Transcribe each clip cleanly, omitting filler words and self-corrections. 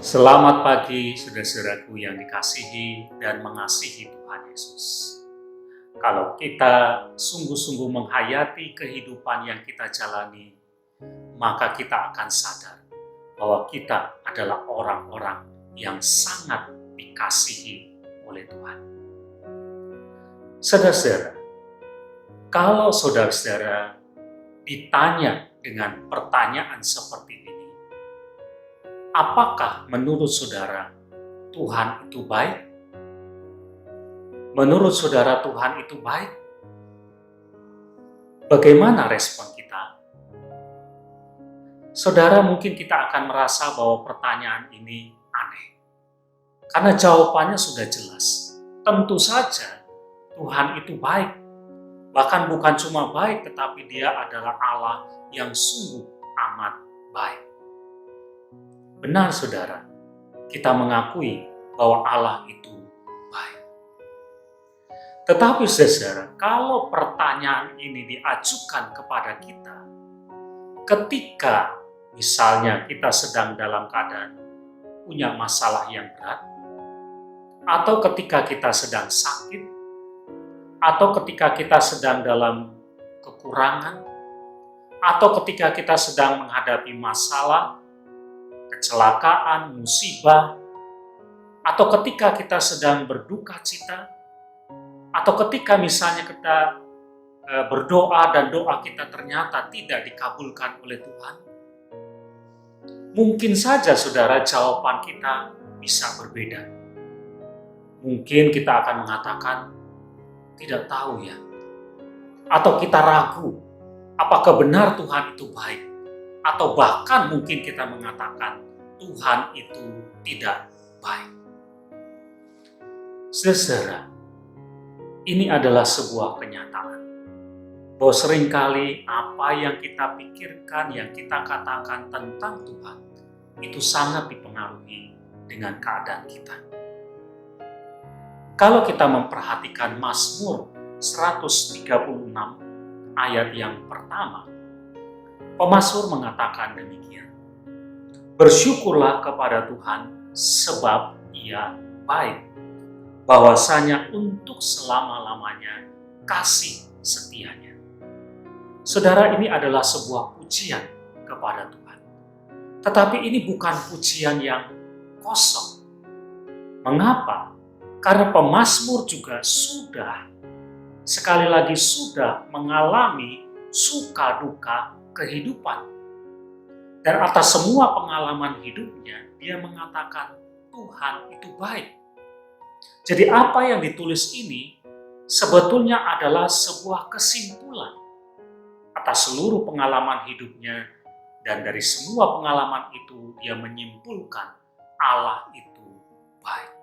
Selamat pagi, saudara-saudaraku yang dikasihi dan mengasihi Tuhan Yesus. Kalau kita sungguh-sungguh menghayati kehidupan yang kita jalani, maka kita akan sadar bahwa kita adalah orang-orang yang sangat dikasihi oleh Tuhan. Saudara-saudara, kalau saudara-saudara ditanya dengan pertanyaan seperti ini, apakah menurut saudara Tuhan itu baik? Menurut saudara Tuhan itu baik? Bagaimana respon kita? Saudara, mungkin kita akan merasa bahwa pertanyaan ini aneh. Karena jawabannya sudah jelas. Tentu saja Tuhan itu baik. Bahkan bukan cuma baik, tetapi Dia adalah Allah yang sungguh amat baik. Benar saudara, kita mengakui bahwa Allah itu baik. Tetapi saudara, kalau pertanyaan ini diajukan kepada kita, ketika misalnya kita sedang dalam keadaan punya masalah yang berat, atau ketika kita sedang sakit, atau ketika kita sedang dalam kekurangan, atau ketika kita sedang menghadapi masalah, kecelakaan, musibah, atau ketika kita sedang berduka cita, atau ketika misalnya kita berdoa dan doa kita ternyata tidak dikabulkan oleh Tuhan, mungkin saja saudara jawaban kita bisa berbeda. Mungkin kita akan mengatakan, tidak tahu ya, atau kita ragu, apakah benar Tuhan itu baik, atau bahkan mungkin kita mengatakan Tuhan itu tidak baik. Saudara, ini adalah sebuah kenyataan bahwa seringkali apa yang kita pikirkan, yang kita katakan tentang Tuhan itu sangat dipengaruhi dengan keadaan kita. Kalau kita memperhatikan Mazmur 136 ayat yang pertama, pemazmur mengatakan demikian. Bersyukurlah kepada Tuhan sebab Ia baik, bahwasanya untuk selama-lamanya kasih setianya. Saudara, ini adalah sebuah pujian kepada Tuhan. Tetapi ini bukan pujian yang kosong. Mengapa? Karena pemazmur juga sekali lagi sudah mengalami suka duka kehidupan. Dan atas semua pengalaman hidupnya, dia mengatakan Tuhan itu baik. Jadi apa yang ditulis ini sebetulnya adalah sebuah kesimpulan atas seluruh pengalaman hidupnya, dan dari semua pengalaman itu dia menyimpulkan Allah itu baik.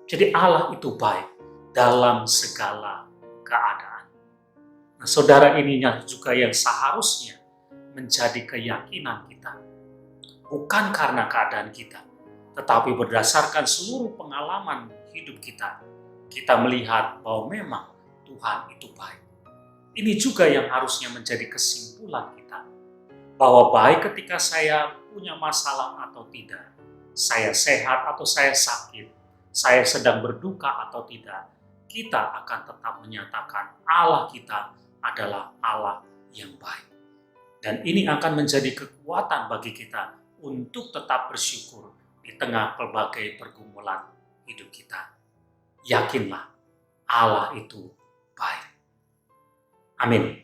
Jadi Allah itu baik dalam segala keadaan. Nah, saudara, ininya juga yang seharusnya menjadi keyakinan kita. Bukan karena keadaan kita, tetapi berdasarkan seluruh pengalaman hidup kita, kita melihat bahwa memang Tuhan itu baik. Ini juga yang harusnya menjadi kesimpulan kita, bahwa baik ketika saya punya masalah atau tidak, saya sehat atau saya sakit, saya sedang berduka atau tidak, kita akan tetap menyatakan Allah kita adalah Allah yang baik. Dan ini akan menjadi kekuatan bagi kita untuk tetap bersyukur di tengah berbagai pergumulan hidup kita. Yakinlah, Allah itu baik. Amin.